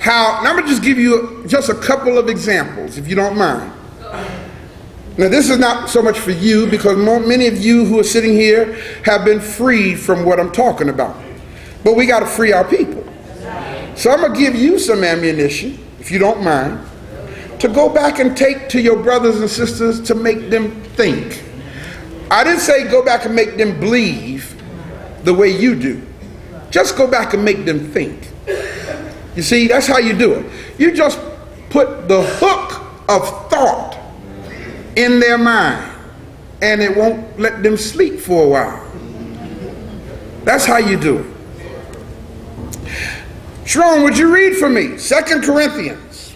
how, and I'm going to just give you just a couple of examples, if you don't mind. Now, this is not so much for you, because many of you who are sitting here have been freed from what I'm talking about. But we got to free our people. So I'm going to give you some ammunition, if you don't mind, to go back and take to your brothers and sisters to make them think. I didn't say go back and make them believe the way you do. Just go back and make them think. You see, that's how you do it. You just put the hook of thought in their mind, and it won't let them sleep for a while. That's how you do it. Sharon, would you read for me 2 Corinthians,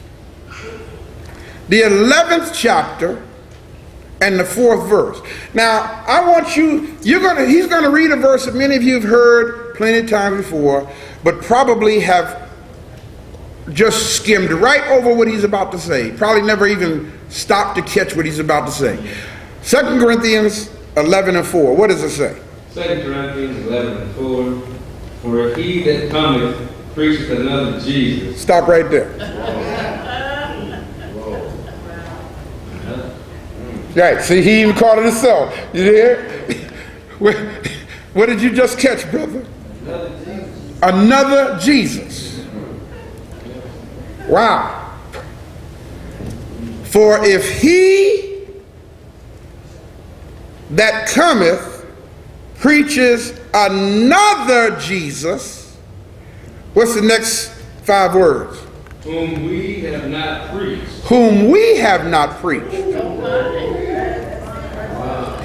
the 11th chapter and the 4th verse. Now, I want you, he's going to read a verse that many of you have heard plenty of times before, but probably have just skimmed right over what he's about to say. Probably never even stopped to catch what he's about to say. 2 Corinthians 11 and 4. What does it say? 2 Corinthians 11 and 4. For he that cometh preacheth another Jesus. Stop right there. Right, see, he even called it himself. You hear? What did you just catch, brother? Another Jesus. Wow. For if he that cometh preaches another Jesus, what's the next 5 words? Whom we have not preached. Whom we have not preached.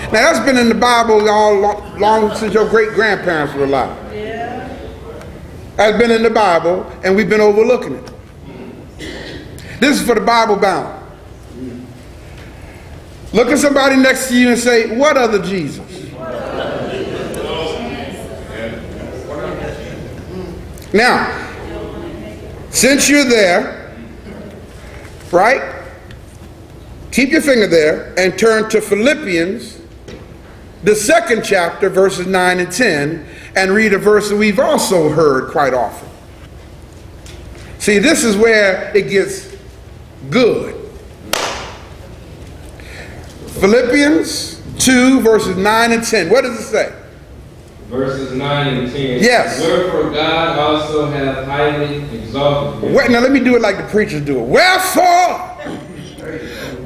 Now that's been in the Bible all long since your great-grandparents were alive. That's been in the Bible, and we've been overlooking it. This is for the Bible bound. Look at somebody next to you and say, what other Jesus? Now, since you're there, right? Keep your finger there and turn to Philippians, the 2nd chapter, verses 9 and 10, and read a verse that we've also heard quite often. See, this is where it gets good. Philippians 2, verses 9 and 10. What does it say? Verses 9 and 10. Yes. Wherefore God also hath highly exalted him. Now let me do it like the preachers do it. Wherefore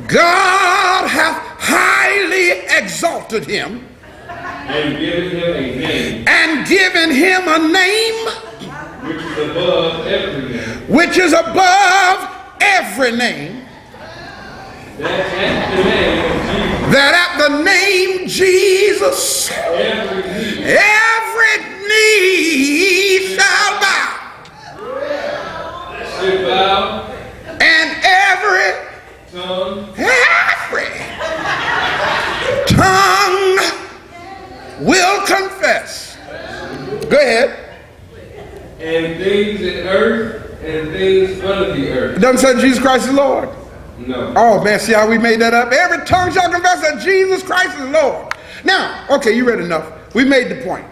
God hath highly exalted him and given him a name. And given him a name Which is above every name. Which is above every name. That at the name of Jesus, every knee shall bow. And every tongue will confess. Go ahead. And things in earth and things under the earth. It doesn't say Jesus Christ is Lord. No. Oh man, see how we made that up? Every tongue shall confess that Jesus Christ is Lord. Now, okay, you read enough. We made the point.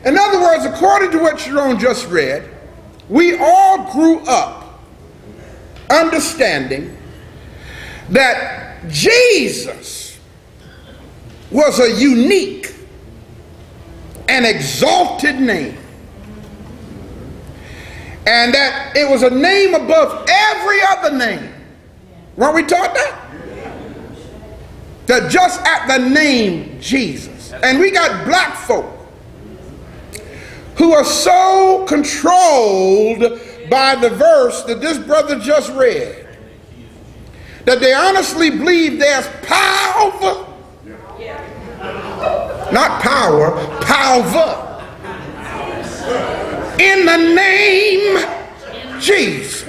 In other words, according to what Sharon just read, we all grew up understanding that Jesus was a unique and exalted name. And that it was a name above every other name. Weren't we taught that? That just at the name Jesus. And we got black folk who are so controlled by the verse that this brother just read that they honestly believe there's power, not power, power in the name Jesus.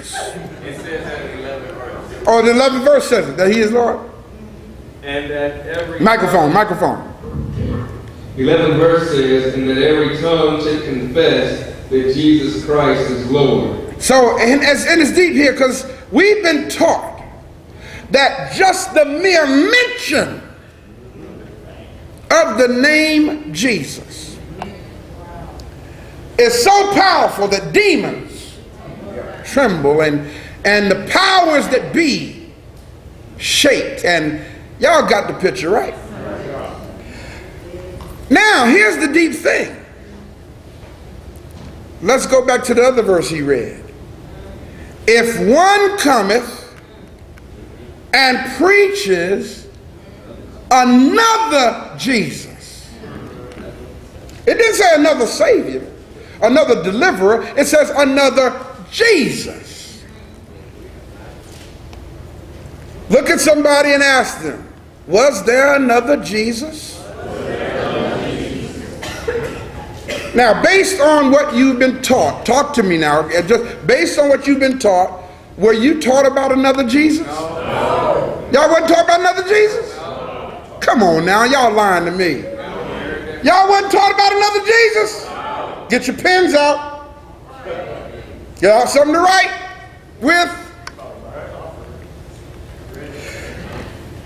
Oh, the 11th verse says it, that he is Lord. And that every microphone. 11th verse says, and that every tongue should confess that Jesus Christ is Lord. So, and it's deep here because we've been taught that just the mere mention of the name Jesus is so powerful that demons trembled, and the powers that be shaked. And y'all got the picture, right? Now, here's the deep thing. Let's go back to the other verse he read. If one cometh and preaches another Jesus. It didn't say another Savior, another deliverer. It says another Jesus. Look at somebody and ask them, was there another Jesus? Now, based on what you've been taught, talk to me now. Just based on what you've been taught, were you taught about another Jesus? No. Y'all wasn't taught about another Jesus? No. Come on now, y'all lying to me. No. Y'all wasn't taught about another Jesus? No. Get your pens out. Y'all have something to write with.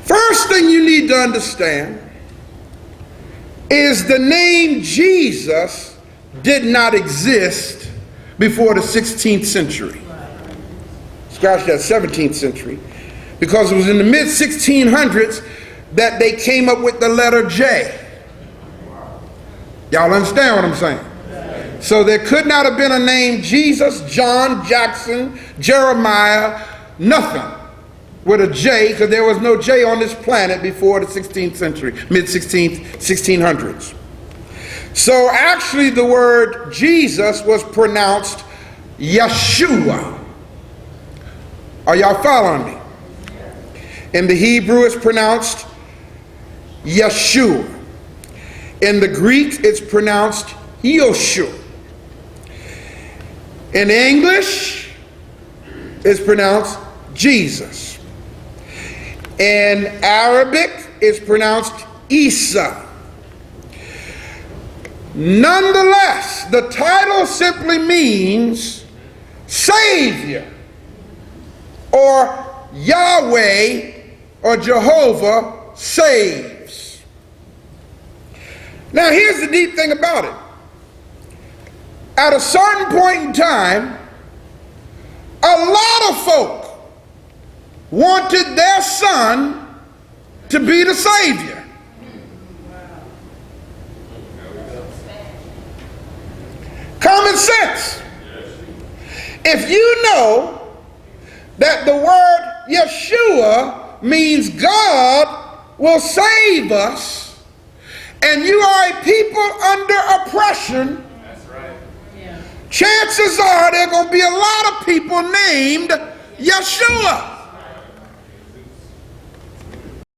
First thing you need to understand is the name Jesus did not exist before the 16th century. Scratch that, 17th century. Because it was in the mid-1600s that they came up with the letter J. Y'all understand what I'm saying? So there could not have been a name Jesus, John, Jackson, Jeremiah, nothing with a J, because there was no J on this planet before the 16th century, mid-1600s. So actually the word Jesus was pronounced Yeshua. Are y'all following me? In the Hebrew it's pronounced Yeshua. In the Greek it's pronounced Yoshu. In English it's pronounced Jesus. In Arabic it's pronounced Isa. Nonetheless, the title simply means Savior, or Yahweh or Jehovah saves. Now here's the deep thing about it. At a certain point in time, a lot of folk wanted their son to be the Savior. Common sense. If you know that the word Yeshua means God will save us, and you are a people under oppression, that's right. Chances are there are going to be a lot of people named Yeshua.